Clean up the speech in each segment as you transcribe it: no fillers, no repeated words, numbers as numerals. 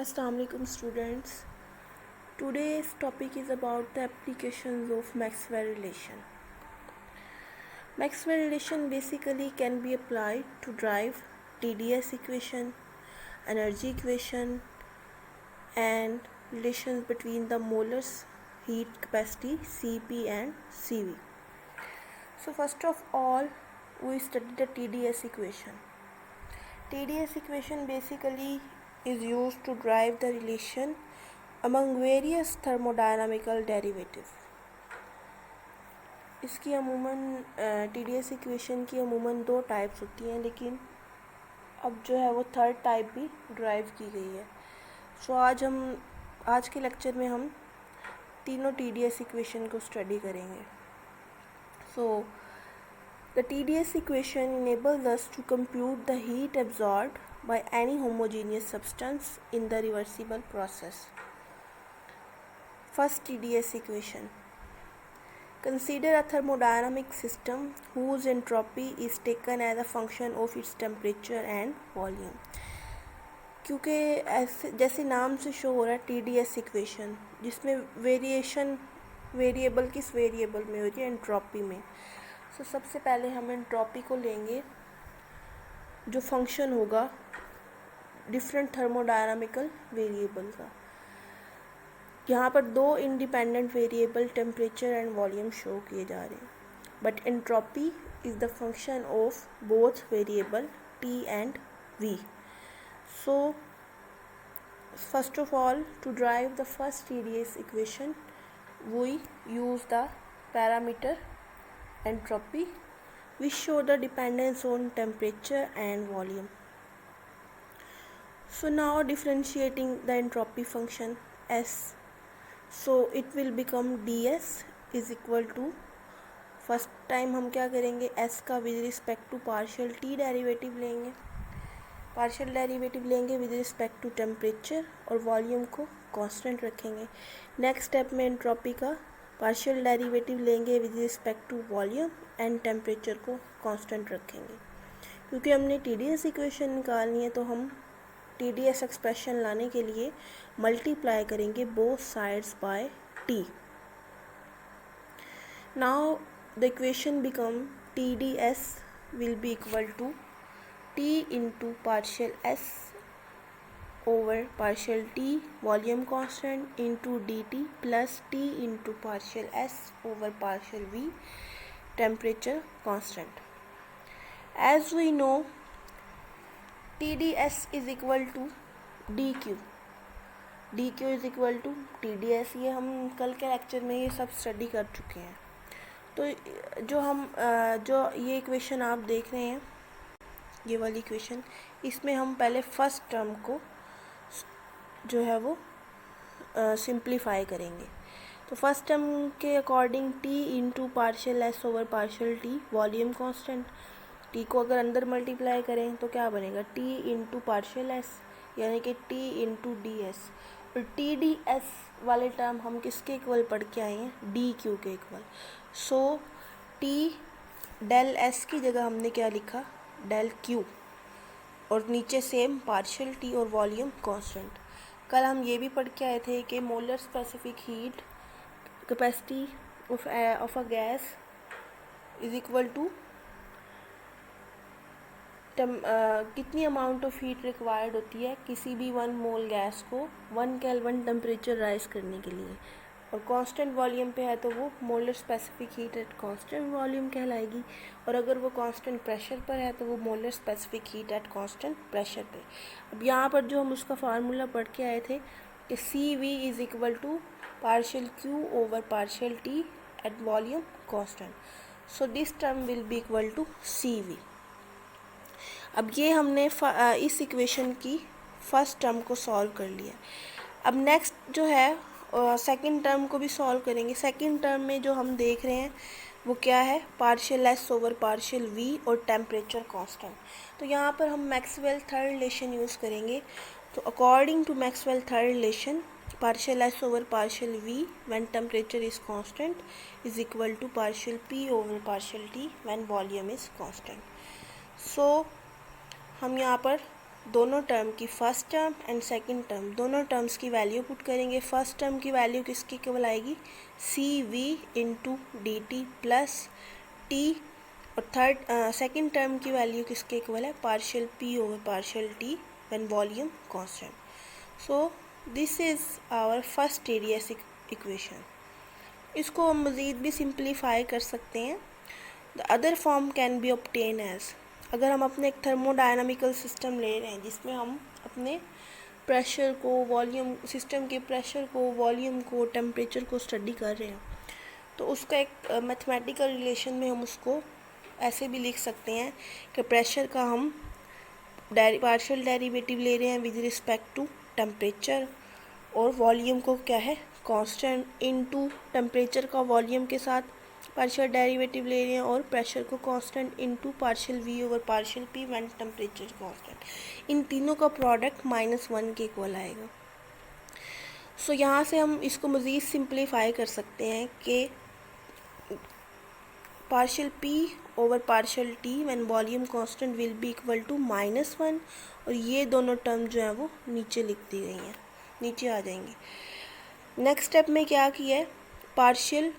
Assalamualaikum students. Today's topic is about the applications of Maxwell relation. Maxwell relation basically can be applied to drive TDS equation, energy equation, and relations between the molars heat capacity Cp and Cv. So first of all, we study the TDS equation. TDS equation basically is used to drive the relation among various thermodynamical derivatives. इसकी अमूमन TDS equation की अमूमन 2 types होती हैं, लेकिन अब जो है वो थर्ड टाइप भी ड्राइव की गई है. सो आज के लेक्चर में हम तीनों TDS इक्वेशन को स्टडी करेंगे. सो the TDS equation enables us to compute the heat absorbed by any homogeneous substance in the reversible process. First TDS equation. Consider a thermodynamic system whose entropy is taken as a function of its temperature and volume. क्योंकि ऐसे जैसे नाम से show हो रहा है TDS equation, जिसमें variation variable किस वेरिएबल में हो रही है, एंट्रोपी में. सो सबसे पहले हम एंट्रोपी को लेंगे जो फंक्शन होगा डिफरेंट थर्मोडायनामिकल वेरिएबल का. यहाँ पर 2 independent variable temperature and volume show किए जा रहे हैं, but entropy is the function of both variable T and V. So first of all, to drive the first TDS equation we use the parameter entropy, we show the dependence on temperature and volume. So now differentiating the entropy function S, so it will become ds is equal to, first time हम क्या करेंगे, S का with respect to partial T derivative लेंगे, partial derivative लेंगे with respect to temperature और volume को constant रखेंगे. Next step में एंट्रोपी का पार्शियल डेरिवेटिव लेंगे with respect to volume and temperature को कांस्टेंट रखेंगे. क्योंकि हमने TDS इक्वेशन निकालनी है तो हम TDS एक्सप्रेशन लाने के लिए मल्टीप्लाई करेंगे both sides by T. Now the equation become TDS will be equal to T into partial S over partial T volume constant into dt plus T into partial S over partial V temperature constant. As we know, TDS is equal to dq. dq is equal to TDS. ये हम कल के lecture में ये सब study कर चुके हैं. तो जो ये इक्वेशन आप देख रहे हैं, ये वाली इक्वेशन, इसमें हम पहले फर्स्ट टर्म को जो है वो सिंप्लीफाई करेंगे. तो फर्स्ट टर्म के according T into partial S over partial T volume constant. T को अगर अंदर मल्टीप्लाई करें तो क्या बनेगा, T इंटू पार्शियल S यानी कि T इंटू DS. और TDS वाले टर्म हम किसके इक्वल पढ़ के आए हैं, DQ के इक्वल. सो T डेल S की जगह हमने क्या लिखा, डेल Q, और नीचे सेम पार्शियल T और वॉल्यूम कांस्टेंट. कल हम ये भी पढ़ के आए थे कि molar specific heat capacity of a gas is equal to कितनी अमाउंट ऑफ हीट रिक्वायर्ड होती है किसी भी 1 मोल गैस को 1 केल्विन टेम्परेचर राइज करने के लिए, और कांस्टेंट वॉल्यूम पे है तो वो molar specific heat at constant volume कहलाएगी, और अगर वो कांस्टेंट प्रेशर पर है तो वो molar specific heat at constant pressure पे. अब यहाँ पर जो हम उसका फार्मूला पढ़ के आए थे कि CV is equal to partial Q over partial T at volume constant. So this term will be equal to CV. अब ये हमने इस इक्वेशन की फर्स्ट टर्म को सॉल्व कर लिया. अब नेक्स्ट जो है सेकंड टर्म को भी सॉल्व करेंगे. सेकंड टर्म में जो हम देख रहे हैं वो क्या है, partial S over partial V और टेम्परेचर कांस्टेंट. तो यहाँ पर हम मैक्सवेल थर्ड रिलेशन यूज़ करेंगे. तो according to Maxwell third relation, partial S over partial V when temperature is constant is equal to partial P over partial T when volume is constant. So हम यहाँ पर दोनों term की first term and second term दोनों terms की value put करेंगे। First term की value किसकी केवल आएगी, C V into D T plus T, और थर्ड सेकंड टर्म की वैल्यू किसके इक्वल है, partial P over partial T when volume constant. So this is our first TDS equation. इसको हम मज़ीद भी सिंप्लीफाई कर सकते हैं। The other form can be obtain as, अगर हम अपने एक थर्मोडायनामिकल सिस्टम ले रहे हैं जिसमें हम अपने प्रेशर को, वॉल्यूम, सिस्टम के प्रेशर को, वॉल्यूम को, टेम्परेचर को स्टडी कर रहे हैं, तो उसका एक मैथमेटिकल रिलेशन में हम उसको ऐसे भी लिख सकते हैं कि प्रेशर का हम पार्शियल डेरिवेटिव ले रहे हैं विद रिस्पेक्ट टू टेम्परेचर, और वॉल्यूम को क्या है, कांस्टेंट इनटू टेम्परेचर का वॉल्यूम के साथ पार्शियल डेरिवेटिव ले रहे हैं, और प्रेशर को constant into partial V over partial P when temperature constant. इन तीनों का प्रोडक्ट -1 के इक्वल आएगा। सो यहाँ से हम इसको मज़ीद सिंप्लीफाई कर सकते हैं कि partial P over partial T when volume constant will be equal to -1, और ये दोनों टर्म जो है वो नीचे लिख दी गई हैं, नीचे आ जाएंगी। नेक्स्ट स्टेप में क्या किया है, पार्शियल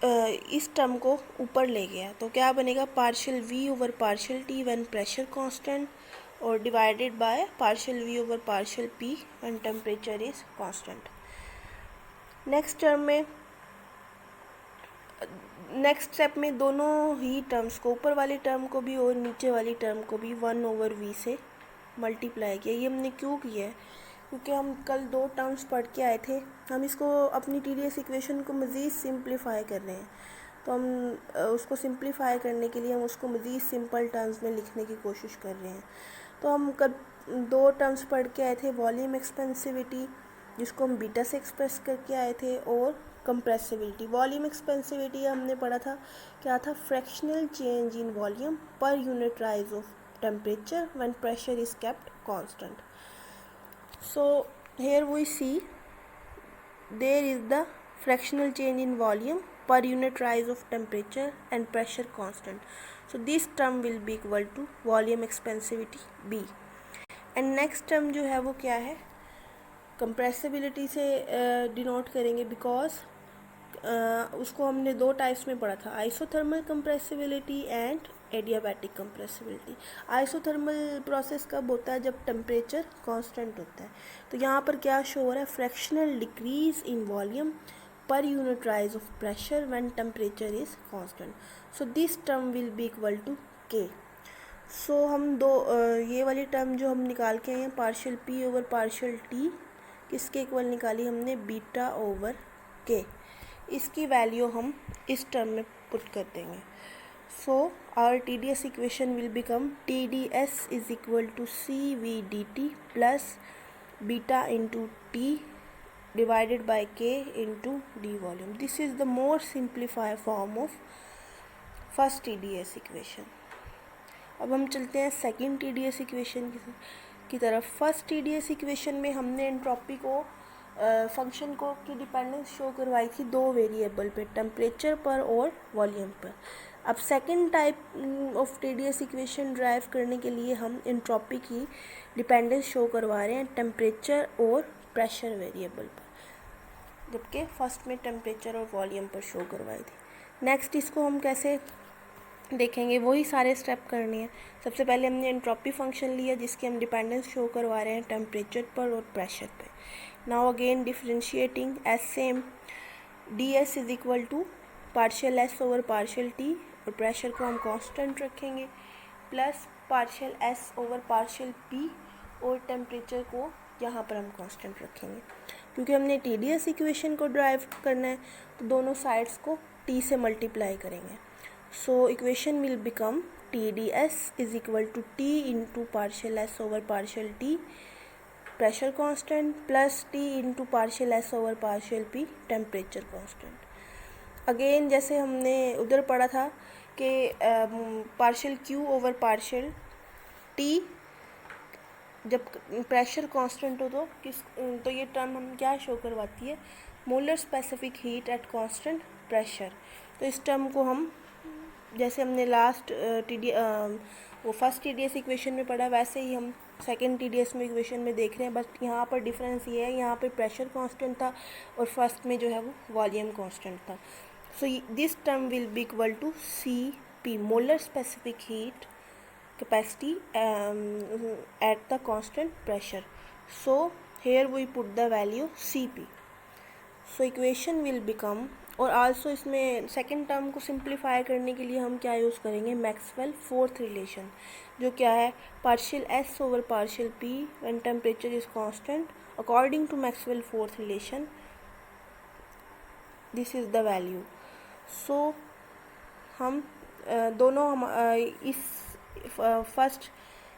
इस टर्म को ऊपर ले गया, तो क्या बनेगा, partial V over partial T when pressure constant, और divided by partial V over partial P when temperature is constant. Next term में, नेक्स्ट स्टेप में दोनों ही टर्म्स को, ऊपर वाली टर्म को भी और नीचे वाली टर्म को भी 1/v से मल्टीप्लाई किया। ये हमने क्यों किया है, क्योंकि हम कल 2 टर्म्स पढ़ के आए थे, हम इसको अपनी TDS इक्वेशन को मज़ीद सिंप्लीफाई कर रहे हैं, तो हम उसको सिंप्लीफाई करने के लिए हम उसको मज़ीद सिंपल टर्म्स में लिखने की कोशिश कर रहे हैं। तो हम कल 2 टर्म्स पढ़ के आए थे, वॉल्यूम एक्सपेंसिविटी जिसको हम बीटा से एक्सप्रेस करके आए थे, और कंप्रेसिबिलिटी। वॉल्यूम एक्सपेंसिविटी हमने पढ़ा था, क्या था, fractional change in volume per unit rise of temperature when pressure is kept constant. So here we see there is the fractional change in volume per unit rise of temperature and pressure constant. So this term will be equal to volume expansivity B. And next term जो है वो क्या है, compressibility से denote करेंगे, because उसको हमने 2 types में पढ़ा था, isothermal compressibility and adiabatic compressibility. Isothermal process कब होता है, जब टेम्परेचर कांस्टेंट होता है। तो यहाँ पर क्या शो हो रहा है, fractional decrease in volume per unit rise of pressure when temperature is constant. So this term will be equal to K. सो हम ये वाली टर्म जो हम निकाल के आए हैं, partial P over partial T, किसके इक्वल निकाली हमने, बीटा ओवर के। इसकी वैल्यू हम इस टर्म में पुट कर देंगे। So our TDS equation will become TDS is equal to C V D T plus beta into T divided by K into D volume. This is the more simplified form of first TDS equation. अब हम चलते हैं second TDS equation की तरफ। First TDS equation में हमने entropy को, function को की डिपेंडेंस शो करवाई थी 2 वेरिएबल पे, टेम्परेचर पर और वॉल्यूम पर। अब second type of TDS equation drive करने के लिए हम एंट्रोपी की डिपेंडेंस शो करवा रहे हैं टेम्परेचर और प्रेशर वेरिएबल पर, जबकि फर्स्ट में टेम्परेचर और वॉल्यूम पर शो करवाई थी। नेक्स्ट इसको हम कैसे देखेंगे, वही सारे स्टेप करने हैं। सबसे पहले हमने एंट्रोपी फंक्शन लिया जिसकी हम डिपेंडेंस शो करवा रहे हैं टेम्परेचर पर और प्रेशर पे। Now again differentiating S same, ds is equal to partial s over partial t, और प्रेशर को हम कांस्टेंट रखेंगे, plus partial s over partial p, और टेम्परेचर को यहाँ पर हम कांस्टेंट रखेंगे। क्योंकि हमने TDS इक्वेशन को ड्राइव करना है तो दोनों साइड्स को t से मल्टीप्लाई करेंगे। So equation will become TDS is equal to t into partial s over partial t pressure constant plus t into partial s over partial p temperature constant. Again जैसे हमने उधर पढ़ा था कि partial q over partial t जब pressure constant हो तो ये टर्म हम क्या शो करवाती है, molar specific heat at constant pressure. तो इस टर्म को हम जैसे हमने लास्ट वो फर्स्ट TDS इक्वेशन में पढ़ा, वैसे ही हम सेकंड TDS में इक्वेशन में देख रहे हैं। बस यहाँ पर डिफरेंस ये है, यहाँ पे प्रेशर कांस्टेंट था और फर्स्ट में जो है वो वॉल्यूम कांस्टेंट था। So this term will be equal to CP, molar specific heat capacity at the constant pressure. So here we put the value CP. So equation will become, और also इसमें second term को simplify करने के लिए हम क्या use करेंगे, Maxwell fourth relation, जो क्या है partial S over partial P when temperature is constant according to Maxwell fourth relation, this is the value. So हम दोनों हम इस फर्स्ट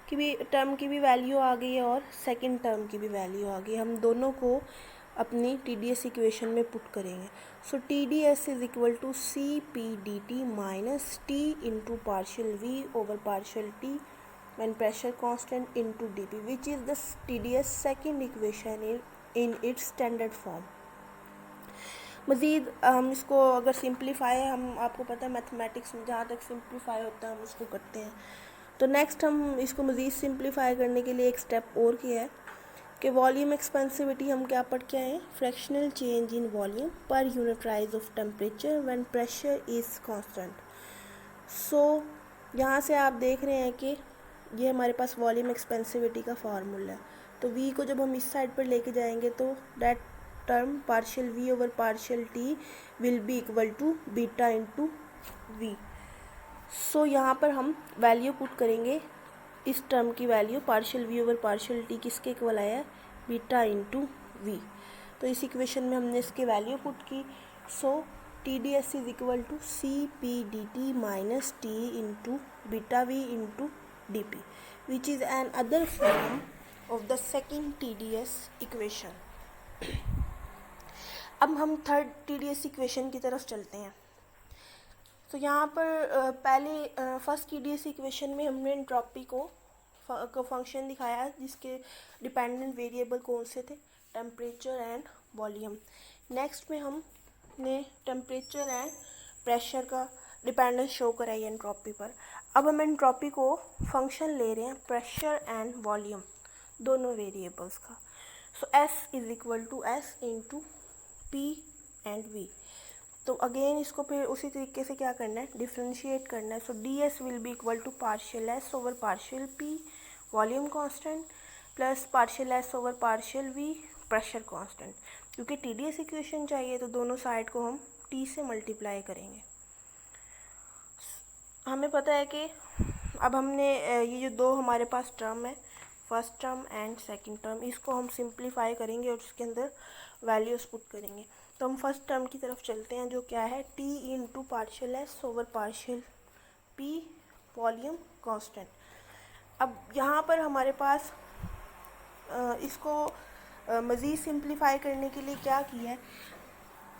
की भी टर्म की भी वैल्यू आ गई है और सेकंड टर्म की भी वैल्यू आ गई। हम दोनों को अपनी TDS इक्वेशन में पुट करेंगे। So TDS is equal to CP dt minus T into partial V over partial T when pressure constant into dP, which is the TDS second equation in its standard form. मज़ीद हम इसको अगर simplify, हम आपको पता है mathematics में जहाँ तक सिंप्लीफाई होता है हम उसको करते हैं। तो नेक्स्ट हम इसको मज़ीद सिंप्लीफाई करने के लिए एक स्टेप और किया है कि वॉल्यूम एक्सपेंसिविटी हम क्या पढ़ के आए हैं, fractional change in volume per unit rise of temperature when pressure is constant. So यहाँ से आप देख रहे हैं कि ये हमारे पास वॉल्यूम एक्सपेंसिविटी का फार्मूला है। तो V को जब हम इस साइड पर लेके जाएंगे तो that term partial V over partial T will be equal to beta into V। So यहाँ पर हम वैल्यू पुट करेंगे, इस टर्म की value partial V over partial T किसके इक्वल आया है, बीटा इंटू V। तो इस इक्वेशन में हमने इसकी वैल्यू पुट की। So TDS is equal to CP dt minus T into beta V into dP, which is an other form of the second TDS equation. अब हम थर्ड TDS इक्वेशन की तरफ चलते हैं। तो यहाँ पर पहले फर्स्ट TDS इक्वेशन में हमने एंट्रोपी को फंक्शन दिखाया जिसके डिपेंडेंट वेरिएबल कौन से थे, टेम्परेचर एंड वॉल्यूम। नेक्स्ट में हमने टेम्परेचर एंड प्रेशर का डिपेंडेंस शो कराई एंट्रोपी पर। अब हम एंट्रोपी को फंक्शन ले रहे हैं प्रेशर एंड वॉल्यूम दोनों वेरिएबल्स का। So S is equal to S into P and V। तो अगेन इसको फिर उसी तरीके से क्या करना है, डिफ्रेंशिएट करना है। So DS will be equal to partial S over partial P volume constant plus partial S over partial V pressure constant. क्योंकि TDS इक्वेशन चाहिए तो दोनों साइड को हम T से मल्टीप्लाई करेंगे। हमें पता है कि अब हमने ये जो दो हमारे पास टर्म है, first term and second term, इसको हम सिंप्लीफाई करेंगे और उसके अंदर वैल्यूज पुट करेंगे। तो हम फर्स्ट टर्म की तरफ चलते हैं जो क्या है, T into partial S over partial P volume constant. अब यहाँ पर हमारे पास इसको मज़ीद सिंप्लीफाई करने के लिए क्या किया है,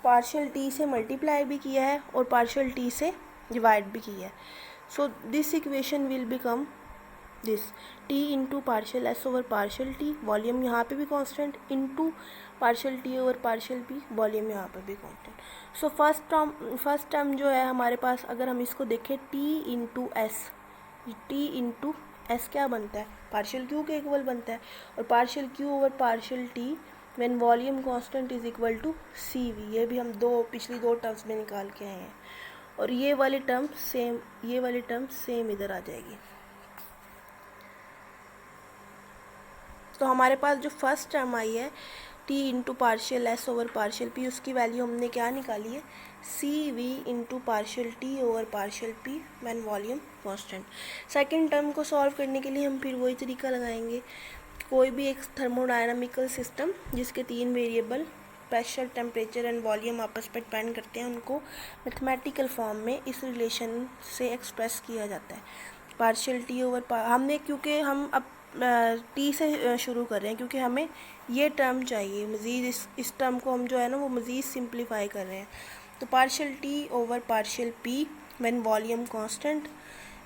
पार्शियल T से मल्टीप्लाई भी किया है और पार्शियल T से डिवाइड भी किया है। So this equation will become this T into partial S over partial T volume यहाँ पे भी constant into partial T over partial P volume यहाँ पे भी कांस्टेंट। सो फर्स्ट टर्म जो है हमारे पास, अगर हम इसको देखें T इंटू S क्या बनता है, पार्शियल Q के इक्वल बनता है, और partial Q over partial T when volume constant is equal to CV। ये भी हम पिछली दो टर्म्स में निकाल के आए हैं और ये वाली टर्म सेम इधर आ जाएगी। तो हमारे पास जो फर्स्ट टर्म आई है T into partial S over partial P, उसकी वैल्यू हमने क्या निकाली है, CV into partial T over partial P when volume constant. Second term को सॉल्व करने के लिए हम फिर वही तरीका लगाएंगे, कोई भी एक थर्मोडायनामिकल सिस्टम जिसके तीन variable pressure, temperature and volume आपस पर डिपेंड करते हैं, उनको मैथमेटिकल फॉर्म में इस रिलेशन से एक्सप्रेस किया जाता है। पार्शियल T ओवर हमने, क्योंकि हम अब T से शुरू कर रहे हैं क्योंकि हमें ये टर्म चाहिए मज़ीद, इस टर्म को हम जो है ना वो मज़ीद सिंप्लीफाई कर रहे हैं। तो partial T over partial P when volume constant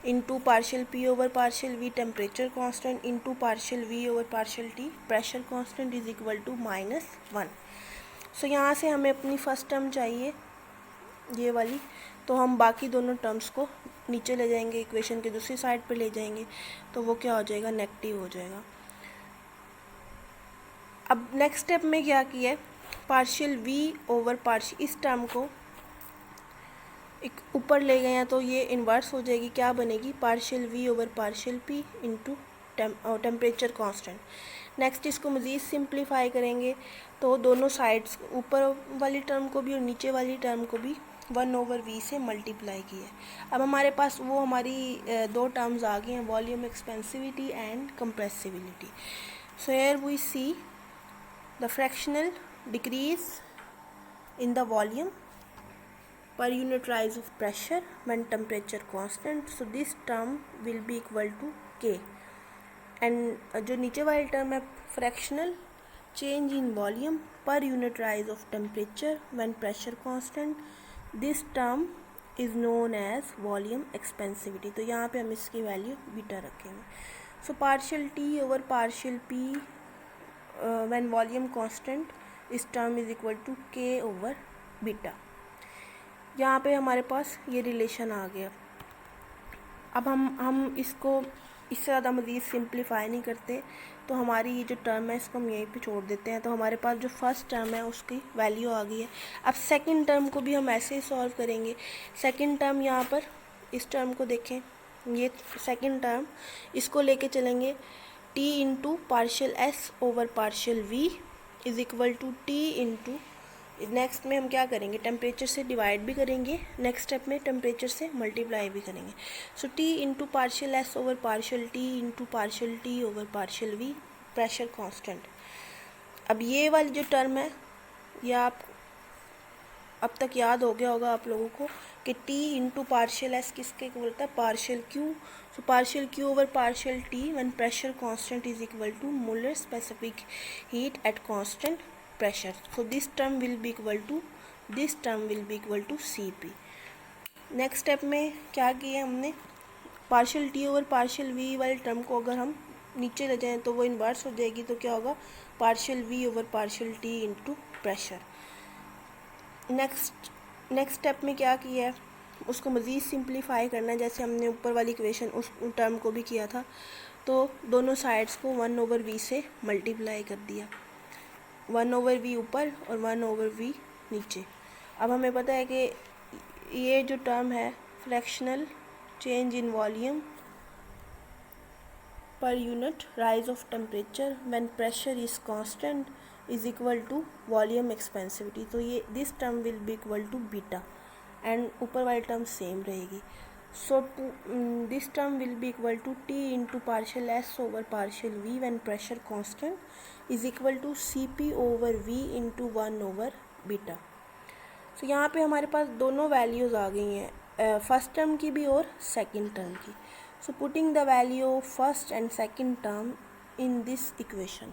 into partial P over partial V temperature constant into partial V over partial T pressure constant is equal to -1। So यहाँ से हमें अपनी फर्स्ट टर्म चाहिए ये वाली, तो हम बाकी दोनों टर्म्स को नीचे ले जाएंगे, इक्वेशन के दूसरी साइड पे ले जाएंगे, तो वो क्या हो जाएगा, नेगेटिव हो जाएगा। अब नेक्स्ट स्टेप में क्या किया है, पार्शियल v ओवर पार्शियल, इस टर्म को एक ऊपर ले गए हैं तो ये इन्वर्स हो जाएगी, क्या बनेगी, partial v over partial p into temperature constant. Next इसको मज़ीद सिंप्लीफाई करेंगे तो दोनों साइड्स, ऊपर वाली टर्म को भी और नीचे वाली टर्म को भी 1/v से मल्टीप्लाई किया। अब हमारे पास वो हमारी दो टर्म्स आ गई हैं, volume expansivity and compressibility. So here we see the fractional decrease in the volume per unit rise of pressure when temperature constant, so this term will be equal to k, and जो नीचे वाली term है fractional change in volume per unit rise of temperature when pressure constant, this term is known as volume expansivity। तो यहाँ पे हम इसकी value beta रखेंगे। So partial t over partial p when volume constant, इस term is equal to k over beta. यहाँ पे हमारे पास ये रिलेशन आ गया। अब हम इसको इससे ज़्यादा मज़ीद सिंप्लीफाई नहीं करते, तो हमारी ये जो टर्म है इसको हम यहीं पे छोड़ देते हैं। तो हमारे पास जो फर्स्ट टर्म है उसकी वैल्यू आ गई है। अब सेकंड टर्म को भी हम ऐसे ही सॉल्व करेंगे। सेकंड टर्म यहाँ पर, इस टर्म को देखें, ये सेकंड टर्म, इसको लेके चलेंगे t into partial s over partial v is equal to t into, next में हम क्या करेंगे, टेम्परेचर से डिवाइड भी करेंगे, नेक्स्ट स्टेप में टेम्परेचर से मल्टीप्लाई भी करेंगे। So t into partial s over partial t into partial t over partial v, pressure constant. अब ये वाली जो टर्म है, ये आप अब तक याद हो गया होगा आप लोगों को कि t इंटू पार्शियल s किसके इक्वल होता है, partial q। So partial q over partial t when pressure constant is equal to molar specific heat at constant pressure, so this term will be equal to Cp। Next step में क्या किया हमने, partial t over partial v वाले term को अगर हम नीचे ले जाएं तो वो इन्वर्स हो जाएगी, तो क्या होगा, partial v over partial t into pressure. Next step में क्या किया है, उसको मज़ीद सिंप्लीफाई करना है, जैसे हमने ऊपर वाली इक्वेशन उस टर्म को भी किया था। तो दोनों साइड्स को 1/v से मल्टीप्लाई कर दिया, 1/v ऊपर और 1/v नीचे। अब हमें पता है कि ये जो टर्म है fractional change in volume per unit rise of temperature when pressure is constant is equal to volume expansivity. तो ये this term will be equal to beta, and ऊपर वाली टर्म सेम रहेगी। So this term will be equal to t into partial s over partial v when pressure constant is equal to Cp over v into 1/बीटा। So यहाँ पे हमारे पास दोनों values आ गई हैं, फर्स्ट टर्म की भी और सेकंड टर्म की। So putting the value of first and second term in this equation,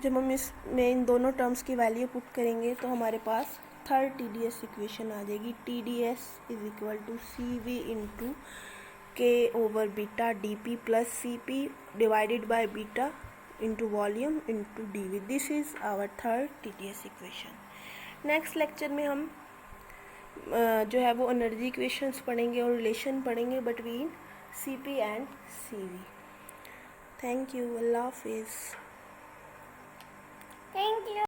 जब हम इसमें इन दोनों टर्म्स की वैल्यू पुट करेंगे तो हमारे पास थर्ड TDS इक्वेशन आ जाएगी। TDS is equal to CV into K over beta dP plus CP divided by beta into volume into dV। This is our third TDS equation. Next lecture में हम जो है वो एनर्जी इक्वेशंस पढ़ेंगे और relation पढ़ेंगे between CP and CV। Thank you, अल्लाह हाफिज़। Thank you.